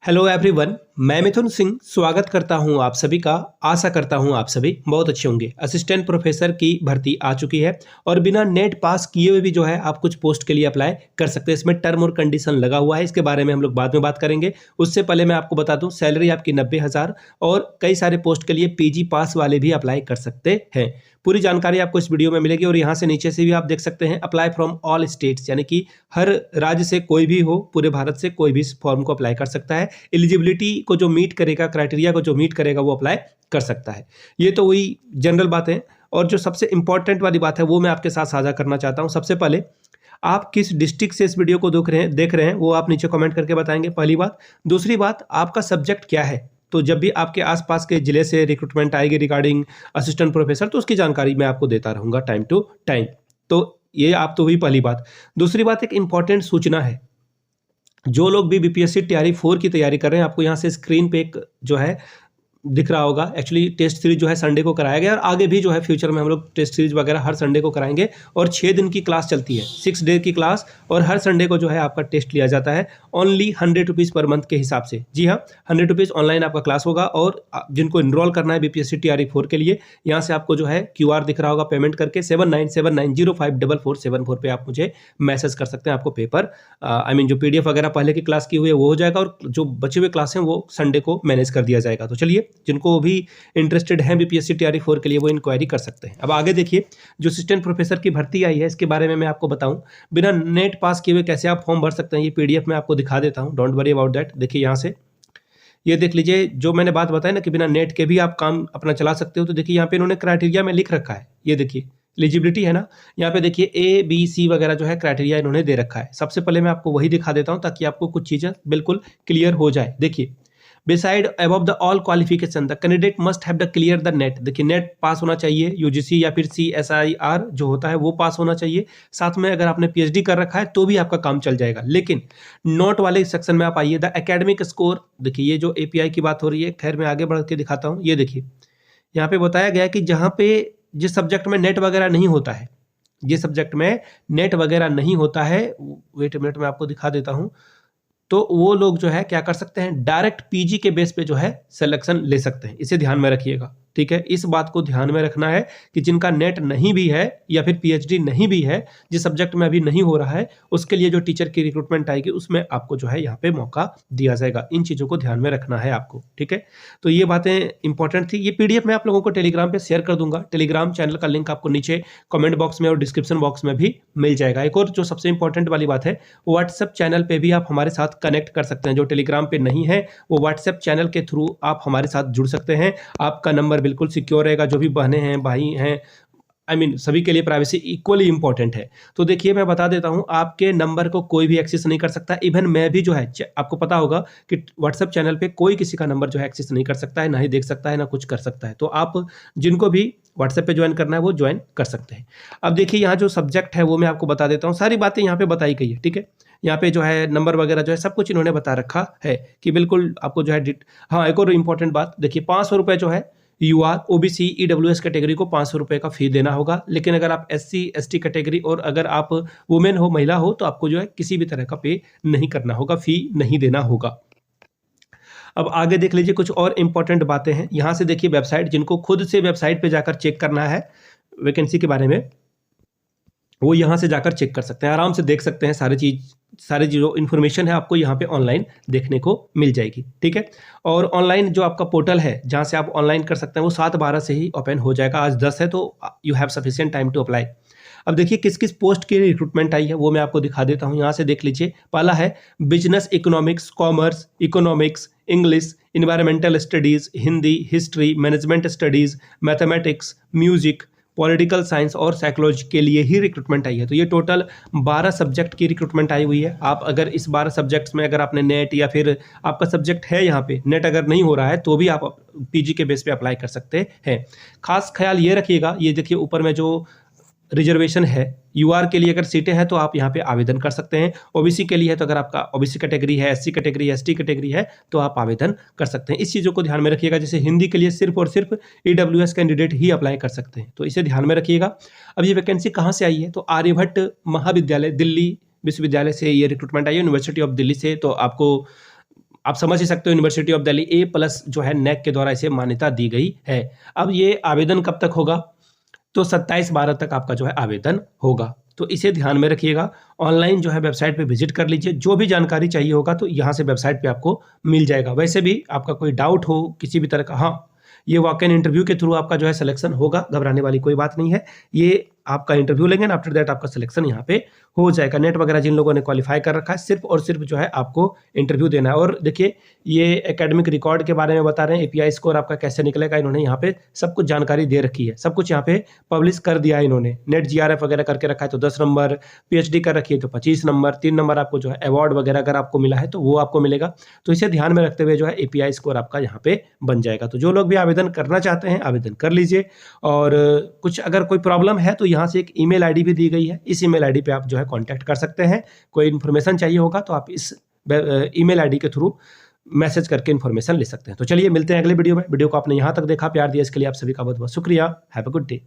Hello everyone, मैं मिथुन सिंह स्वागत करता हूं आप सभी का। आशा करता हूं आप सभी बहुत अच्छे होंगे। असिस्टेंट प्रोफेसर की भर्ती आ चुकी है और बिना नेट पास किए हुए भी जो है आप कुछ पोस्ट के लिए अप्लाई कर सकते हैं। इसमें टर्म और कंडीशन लगा हुआ है, इसके बारे में हम लोग बाद में बात करेंगे। उससे पहले मैं आपको बता दूं, सैलरी आपकी 90,000 और कई सारे पोस्ट के लिए पीजी पास वाले भी अप्लाई कर सकते हैं। पूरी जानकारी आपको इस वीडियो में मिलेगी और यहाँ से नीचे से भी आप देख सकते हैं अप्लाई फ्रॉम ऑल स्टेट्स, यानी कि हर राज्य से कोई भी हो, पूरे भारत से कोई भी इस फॉर्म को अप्लाई कर सकता है। एलिजिबिलिटी को जो मीट करेगा, क्राइटेरिया को जो मीट करेगा वो अप्लाई कर सकता है। ये तो वही जनरल बात है। और जो सबसे इंपॉर्टेंट वाली बात है वो मैं आपके साथ साझा करना चाहता हूँ। सबसे पहले, आप किस डिस्ट्रिक्ट से इस वीडियो को देख रहे हैं वो आप नीचे कमेंट करके बताएंगे, पहली बात। दूसरी बात, आपका सब्जेक्ट क्या है। तो जब भी आपके आसपास के जिले से रिक्रूटमेंट आएगी रिगार्डिंग असिस्टेंट प्रोफेसर, तो उसकी जानकारी मैं आपको देता रहूंगा टाइम टू टाइम। तो ये आप तो हुई पहली बात। दूसरी बात, एक इंपॉर्टेंट सूचना है। जो लोग भी बीपीएससी टीआरई 4 की तैयारी कर रहे हैं, आपको यहाँ से स्क्रीन पे एक जो है दिख रहा होगा। एक्चुअली टेस्ट सीरीज जो है संडे को कराया गया और आगे भी जो है फ्यूचर में हम लोग टेस्ट सीरीज वगैरह हर संडे को कराएंगे। और 6 दिन की क्लास चलती है, 6 डे की क्लास, और हर संडे को जो है आपका टेस्ट लिया जाता है। ओनली 100 रुपीज़ पर मंथ के हिसाब से। जी हाँ, 100 रुपीज़ ऑनलाइन आपका क्लास होगा। और जिनको इनरोल करना है बीपीएससी टीआरई 4 के लिए, यहाँ से आपको जो है क्यूआर दिख रहा होगा, पेमेंट करके 7979054474 पे आप मुझे मैसेज कर सकते हैं। आपको पेपर जो पीडीएफ वगैरह पहले की क्लास की हुई है वो हो जाएगा, और जो बचे हुए क्लास हैं वो संडे को मैनेज कर दिया जाएगा। तो चलिए, जिनको भी इंटरेस्टेड हैं बीपीएससी टीआरई 4 के लिए, वो इंक्वायरी कर सकते हैं। अब आगे देखिए, जो असिस्टेंट प्रोफेसर की भर्ती आई है इसके बारे में मैं आपको बताऊं। बिना नेट पास किए हुए कैसे आप फॉर्म भर सकते हैं, ये पीडीएफ मैं आपको दिखा देता हूं। Don't worry about that. देखिए यहाँ से ये देख लीजिए, जो मैंने बात बताई ना कि बिना नेट के भी आप काम अपना चला सकते हो। तो देखिए यहाँ पे इन्होंने क्राइटेरिया में लिख रखा है, ये देखिए एलिजिबिलिटी है ना, यहाँ पे देखिए ABC वगैरह जो है क्राइटेरिया इन्होंने दे रखा है। सबसे पहले मैं आपको वही दिखा देता हूँ ताकि आपको कुछ चीज़ें बिल्कुल क्लियर हो जाए। देखिए, Beside above the all qualification, the candidate must have the clear the net। देखिए, नेट पास होना चाहिए, यूजीसी या फिर CSIR जो होता है वो पास होना चाहिए। साथ में अगर आपने पीएचडी कर रखा है तो भी आपका काम चल जाएगा। लेकिन नोट वाले सेक्शन में आप आइए, द एकेडमिक स्कोर। देखिए, ये जो एपीआई की बात हो रही है, खैर मैं आगे बढ़ के दिखाता हूँ। ये देखिए, यहाँ पे बताया गया है कि जहाँ पे जिस सब्जेक्ट में नेट वगैरह नहीं होता है, जिस सब्जेक्ट में नेट वगैरह नहीं होता है, वेट मिनट में आपको दिखा देता हूँ, तो वो लोग जो है क्या कर सकते हैं, डायरेक्ट पीजी के बेस पे जो है सिलेक्शन ले सकते हैं। इसे ध्यान में रखिएगा, ठीक है। इस बात को ध्यान में रखना है कि जिनका नेट नहीं भी है या फिर पीएचडी नहीं भी है, जिस सब्जेक्ट में अभी नहीं हो रहा है, उसके लिए जो टीचर की रिक्रूटमेंट आएगी उसमें आपको जो है यहाँ पे मौका दिया जाएगा। इन चीज़ों को ध्यान में रखना है आपको, ठीक है। तो ये बातें इंपॉर्टेंट थी। ये पीडीएफ मैं आप लोगों को टेलीग्राम पे शेयर कर दूंगा। टेलीग्राम चैनल का लिंक आपको नीचे कमेंट बॉक्स में और डिस्क्रिप्शन बॉक्स में भी मिल जाएगा। एक और जो सबसे इंपॉर्टेंट वाली बात है, व्हाट्सएप चैनल पे भी आप हमारे साथ कनेक्ट कर सकते हैं। जो टेलीग्राम पे नहीं है वो व्हाट्सएप चैनल के थ्रू आप हमारे साथ जुड़ सकते हैं। आपका नंबर बिल्कुल सिक्योर रहेगा। जो भी बहनें हैं, भाई हैं, सभी के लिए प्राइवेसी इक्वली इंपॉर्टेंट है। तो देखिए, मैं बता देता हूं, आपके नंबर को कोई भी एक्सेस नहीं कर सकता। इवन मैं भी जो है, आपको पता होगा कि व्हाट्सएप चैनल पे कोई किसी का नंबर जो है एक्सेस नहीं कर सकता है, ना ही देख सकता है, ना कुछ कर सकता है। तो आप जिनको भी व्हाट्सएप पे ज्वाइन करना है वो ज्वाइन कर सकते हैं। अब देखिए, यहाँ जो सब्जेक्ट है वो मैं आपको बता देता हूँ। सारी बातें यहाँ पे बताई गई है, ठीक है। यहाँ पे जो है नंबर वगैरह जो है सब कुछ इन्होंने बता रखा है कि बिल्कुल आपको जो है हाँ, एक और इंपॉर्टेंट बात, देखिए 500 रुपये जो है यूआर ओबीसी ईडब्ल्यूएस कैटेगरी को 500 रुपये का फी देना होगा। लेकिन अगर आप एससी एसटी कैटेगरी और अगर आप वुमेन हो, महिला हो, तो आपको जो है किसी भी तरह का पे नहीं करना होगा, फी नहीं देना होगा। अब आगे देख लीजिए, कुछ और इंपॉर्टेंट बातें हैं। यहाँ से देखिए वेबसाइट, जिनको खुद से वेबसाइट पे जाकर चेक करना है वैकेंसी के बारे में, वो यहाँ से जाकर चेक कर सकते हैं, आराम से देख सकते हैं। सारी जो इन्फॉर्मेशन है आपको यहाँ पे ऑनलाइन देखने को मिल जाएगी, ठीक है। और ऑनलाइन जो आपका पोर्टल है जहाँ से आप ऑनलाइन कर सकते हैं वो 7/12 से ही ओपन हो जाएगा। आज 10 है, तो you have sufficient time to apply. अब देखिए किस किस पोस्ट के लिए रिक्रूटमेंट आई है वो मैं आपको दिखा देता हूँ। यहाँ से देख लीजिए, पहला है business economics, commerce, economics, English, environmental studies, Hindi, history, management studies, mathematics, music, political science और साइकोलॉजी के लिए ही रिक्रूटमेंट आई है। तो ये टोटल 12 सब्जेक्ट की रिक्रूटमेंट आई हुई है। आप अगर इस 12 सब्जेक्ट्स में अगर आपने नेट या फिर आपका सब्जेक्ट है यहाँ पे नेट अगर नहीं हो रहा है तो भी आप पीजी के बेस पे अप्लाई कर सकते हैं। खास ख्याल ये रखिएगा, ये देखिए ऊपर में जो रिजर्वेशन है, यूआर के लिए अगर सीटें हैं तो आप यहाँ पे आवेदन कर सकते हैं। ओबीसी के लिए है तो अगर आपका ओबीसी कैटेगरी है, एससी कैटेगरी है, एसटी कैटेगरी है तो आप आवेदन कर सकते हैं। इस चीज़ों को ध्यान में रखिएगा। जैसे हिंदी के लिए सिर्फ और सिर्फ ईडब्ल्यूएस कैंडिडेट ही अप्लाई कर सकते हैं, तो इसे ध्यान में रखिएगा। अब ये वैकेंसी कहाँ से आई है, तो आर्यभट्ट महाविद्यालय दिल्ली विश्वविद्यालय से ये रिक्रूटमेंट आई है, यूनिवर्सिटी ऑफ दिल्ली से। तो आपको आप समझ ही सकते हो यूनिवर्सिटी ऑफ दिल्ली A+ जो है नेक के द्वारा इसे मान्यता दी गई है। अब ये आवेदन कब तक होगा? तो 27/12 तक आपका जो है आवेदन होगा, तो इसे ध्यान में रखिएगा। ऑनलाइन जो है वेबसाइट पे विजिट कर लीजिए, जो भी जानकारी चाहिए होगा तो यहाँ से वेबसाइट पे आपको मिल जाएगा। वैसे भी आपका कोई डाउट हो किसी भी तरह का, हाँ, ये वॉक इन इंटरव्यू के थ्रू आपका जो है सिलेक्शन होगा, घबराने वाली कोई बात नहीं है। ये आपका इंटरव्यू लेंगे ना, आफ्टर दैट आपका सिलेक्शन यहाँ पे हो जाएगा। नेट वगैरह जिन लोगों ने क्वालिफाई कर रखा है, सिर्फ और सिर्फ जो है आपको इंटरव्यू देना है। और देखिए, ये एकेडमिक रिकॉर्ड के बारे में बता रहे हैं, API स्कोर आपका कैसे निकलेगा, इन्होंने यहाँ पे सब कुछ जानकारी दे रखी है, सब कुछ यहाँ पे पब्लिश कर दिया है इन्होंने। नेट GRF वगैरह करके रखा है तो 10 नंबर, PhD कर रखी है तो 25 नंबर, 3 नंबर आपको जो है अवार्ड वगैरह अगर आपको मिला है तो वो आपको मिलेगा। तो इसे ध्यान में रखते हुए जो है API स्कोर आपका यहाँ पे बन जाएगा। तो जो लोग भी आवेदन करना चाहते हैं आवेदन कर लीजिए। और कुछ अगर कोई प्रॉब्लम है तो यहाँ से एक ईमेल आईडी भी दी गई है, इस ईमेल आईडी पे आप जो है कांटेक्ट कर सकते हैं। कोई इन्फॉर्मेशन चाहिए होगा तो आप इस ईमेल आईडी के थ्रू मैसेज करके इन्फॉर्मेशन ले सकते हैं। तो चलिए मिलते हैं अगले वीडियो में। वीडियो को आपने यहाँ तक देखा, प्यार दिया, इसके लिए आप सभी का बहुत बहुत शुक्रिया। Have a good day.